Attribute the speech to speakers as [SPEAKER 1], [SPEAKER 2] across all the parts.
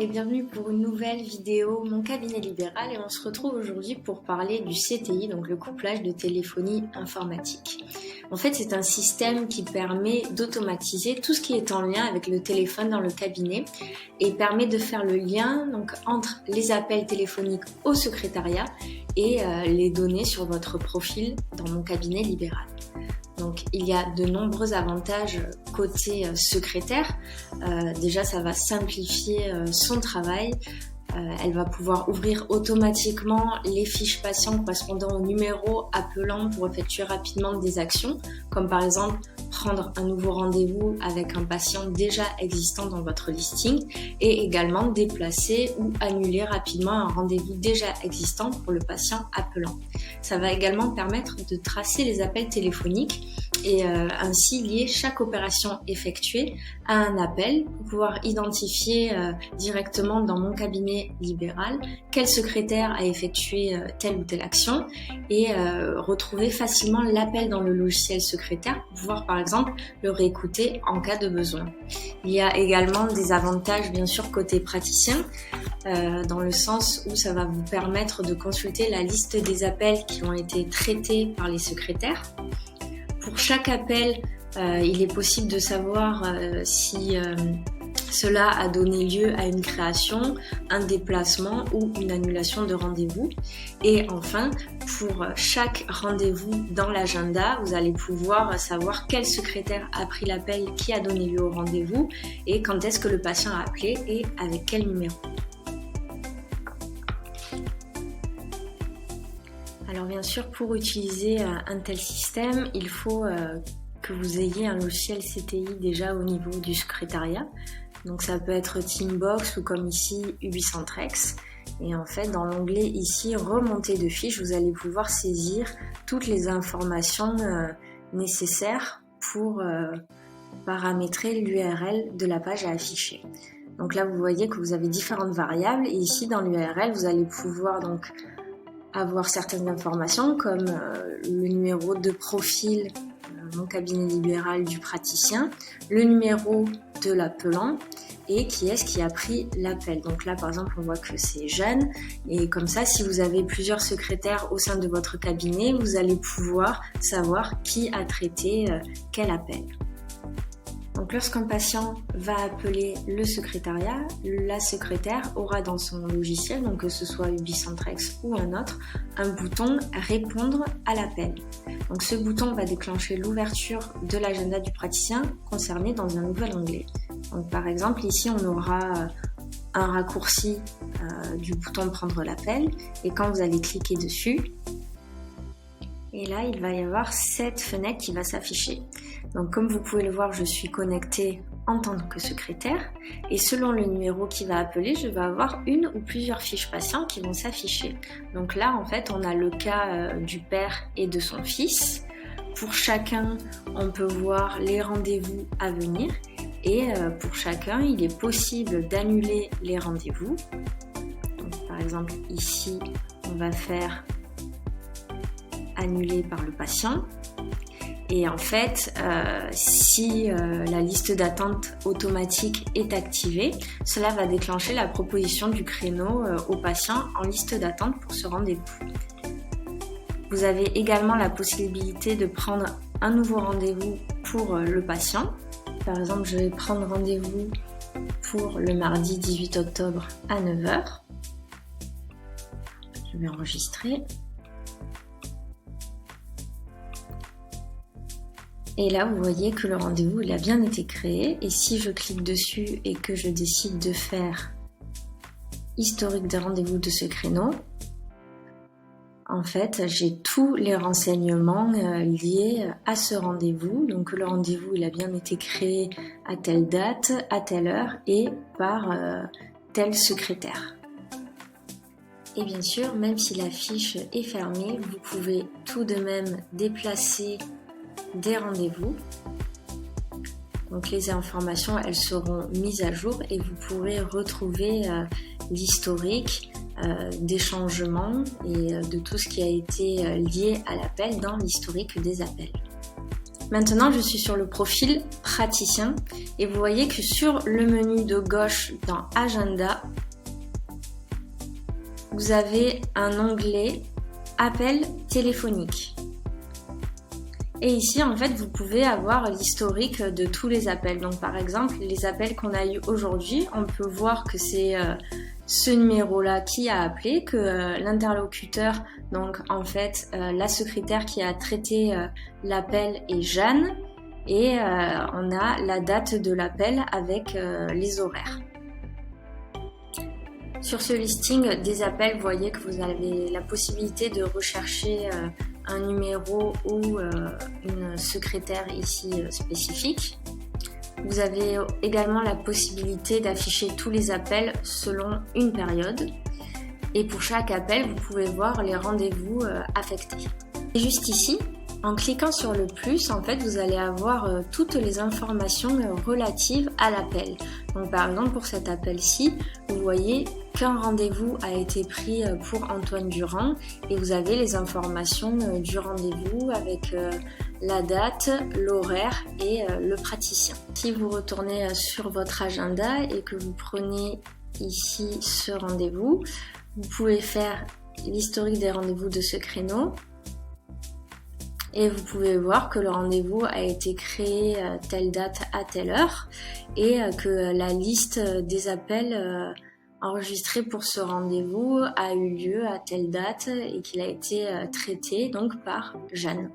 [SPEAKER 1] et bienvenue pour une nouvelle vidéo Mon cabinet libéral et on se retrouve aujourd'hui pour parler du CTI, donc le couplage de téléphonie informatique. En fait, c'est un système qui permet d'automatiser tout ce qui est en lien avec le téléphone dans le cabinet et permet de faire le lien donc, entre les appels téléphoniques au secrétariat et les données sur votre profil dans Mon cabinet libéral. Donc il y a de nombreux avantages côté secrétaire. Déjà ça va simplifier son travail. Elle va pouvoir ouvrir automatiquement les fiches patients correspondant au numéro appelant pour effectuer rapidement des actions, comme par exemple prendre un nouveau rendez-vous avec un patient déjà existant dans votre listing et également déplacer ou annuler rapidement un rendez-vous déjà existant pour le patient appelant. Ça va également permettre de tracer les appels téléphoniques et ainsi lier chaque opération effectuée à un appel pour pouvoir identifier directement dans Mon cabinet libéral quel secrétaire a effectué telle ou telle action et retrouver facilement l'appel dans le logiciel secrétaire pour pouvoir par exemple le réécouter en cas de besoin. Il y a également des avantages bien sûr côté praticien dans le sens où ça va vous permettre de consulter la liste des appels qui ont été traités par les secrétaires. Pour chaque appel, il est possible de savoir si cela a donné lieu à une création, un déplacement ou une annulation de rendez-vous. Et enfin, pour chaque rendez-vous dans l'agenda, vous allez pouvoir savoir quel secrétaire a pris l'appel qui a donné lieu au rendez-vous et quand est-ce que le patient a appelé et avec quel numéro. Alors bien sûr, pour utiliser un tel système, il faut que vous ayez un logiciel CTI déjà au niveau du secrétariat. Donc ça peut être Teambox ou comme ici Ubicentrex. Et en fait, dans l'onglet ici, remontée de fiches, vous allez pouvoir saisir toutes les informations nécessaires pour paramétrer l'URL de la page à afficher. Donc là, vous voyez que vous avez différentes variables et ici dans l'URL, vous allez pouvoir donc avoir certaines informations comme le numéro de profil Mon cabinet libéral du praticien, le numéro de l'appelant et qui est-ce qui a pris l'appel. Donc là par exemple on voit que c'est Jeanne et comme ça si vous avez plusieurs secrétaires au sein de votre cabinet, vous allez pouvoir savoir qui a traité quel appel. Donc lorsqu'un patient va appeler le secrétariat, la secrétaire aura dans son logiciel, donc que ce soit Ubicentrex ou un autre, un bouton répondre à l'appel. Donc ce bouton va déclencher l'ouverture de l'agenda du praticien concerné dans un nouvel onglet. Donc par exemple ici on aura un raccourci du bouton prendre l'appel et quand vous allez cliquer dessus, et là, il va y avoir cette fenêtre qui va s'afficher. Donc comme vous pouvez le voir, je suis connectée en tant que secrétaire et selon le numéro qui va appeler, je vais avoir une ou plusieurs fiches patients qui vont s'afficher. Donc là, en fait, on a le cas du père et de son fils. Pour chacun, on peut voir les rendez-vous à venir et pour chacun, il est possible d'annuler les rendez-vous. Donc par exemple, ici, on va faire annulé par le patient et en fait si la liste d'attente automatique est activée, cela va déclencher la proposition du créneau au patient en liste d'attente pour ce rendez-vous. Vous avez également la possibilité de prendre un nouveau rendez-vous pour le patient. Par exemple, je vais prendre rendez-vous pour le mardi 18 octobre à 9h. Je vais enregistrer. Et là, vous voyez que le rendez-vous il a bien été créé. Et si je clique dessus et que je décide de faire historique des rendez-vous de ce créneau, en fait, j'ai tous les renseignements liés à ce rendez-vous. Donc le rendez-vous il a bien été créé à telle date, à telle heure et par tel secrétaire. Et bien sûr, même si la fiche est fermée, vous pouvez tout de même déplacer des rendez-vous. Donc les informations elles seront mises à jour et vous pourrez retrouver l'historique des changements et de tout ce qui a été lié à l'appel dans l'historique des appels. Maintenant, je suis sur le profil praticien et vous voyez que sur le menu de gauche dans Agenda, vous avez un onglet Appel téléphonique. Et ici, en fait, vous pouvez avoir l'historique de tous les appels. Donc, par exemple, les appels qu'on a eu aujourd'hui, on peut voir que c'est ce numéro-là qui a appelé, que l'interlocuteur, donc en fait, la secrétaire qui a traité l'appel est Jeanne, et on a la date de l'appel avec les horaires. Sur ce listing des appels, vous voyez que vous avez la possibilité de rechercher un numéro ou une secrétaire ici spécifique. Vous avez également la possibilité d'afficher tous les appels selon une période. Et pour chaque appel, vous pouvez voir les rendez-vous affectés. Et juste ici, en cliquant sur le plus, en fait, vous allez avoir toutes les informations relatives à l'appel. Donc par exemple, pour cet appel-ci, vous voyez qu'un rendez-vous a été pris pour Antoine Durand et vous avez les informations du rendez-vous avec la date, l'horaire et le praticien. Si vous retournez sur votre agenda et que vous prenez ici ce rendez-vous, vous pouvez faire l'historique des rendez-vous de ce créneau. Et vous pouvez voir que le rendez-vous a été créé telle date à telle heure et que la liste des appels enregistrés pour ce rendez-vous a eu lieu à telle date et qu'il a été traité donc par Jeanne.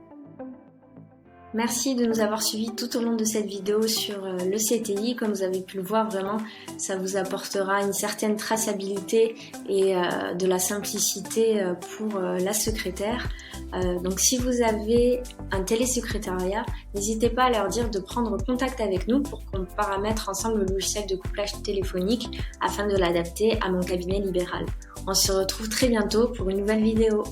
[SPEAKER 1] Merci de nous avoir suivis tout au long de cette vidéo sur le CTI. Comme vous avez pu le voir, vraiment, ça vous apportera une certaine traçabilité et de la simplicité pour la secrétaire. Donc si vous avez un télésecrétariat, n'hésitez pas à leur dire de prendre contact avec nous pour qu'on paramètre ensemble le logiciel de couplage téléphonique afin de l'adapter à mon cabinet libéral. On se retrouve très bientôt pour une nouvelle vidéo.